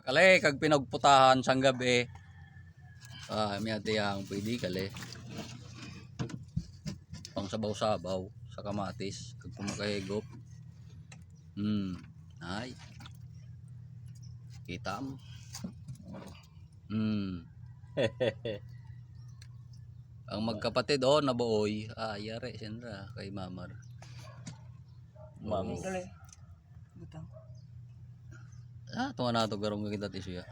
Kale kag pinagputahan sang gabi. Miyati ang pwede kale. Pang sabaw-sabaw sa kamatis kag pumakahigop. Ay. Kita mo. Ang magkapatid nabuoy. Yari siyempre kay Mamar. Mami kali. Butang. Tunga na to garong kita ti siya.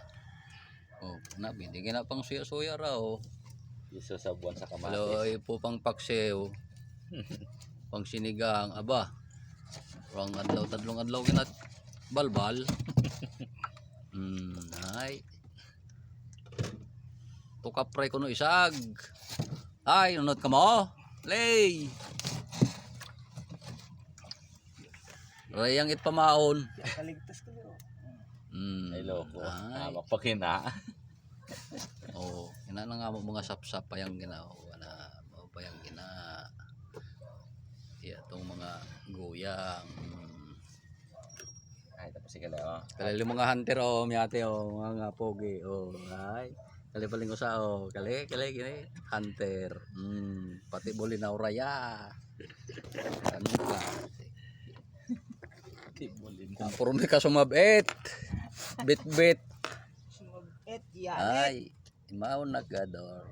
Nabi, di kina pang suya-suya raw. Iso sa buwan sa kamatis. Loy po pang paksiw. Pang sinigang, aba. Rang adlaw, tadlong adlaw kinat balbal. Ay. Tukapray ko no isag. Ay, nunod ka mo. Lay. Rayang itpamaon. Kaligtas ko niyo. Ay loko. Ay. Mapakina. Ina na nga mo mga sapsap pa yung ginawa na pa yung gina. Itong mga guyang. Ay tapos sige la. Kalili mga hunter miyate mga pogi ay. Kali paling ko sa kali gini hunter. Pati Bolinao Raya. Ano ka? Kumpurmi ka sumabit. Bit. Sumabit yan. Ay, imaw naggador.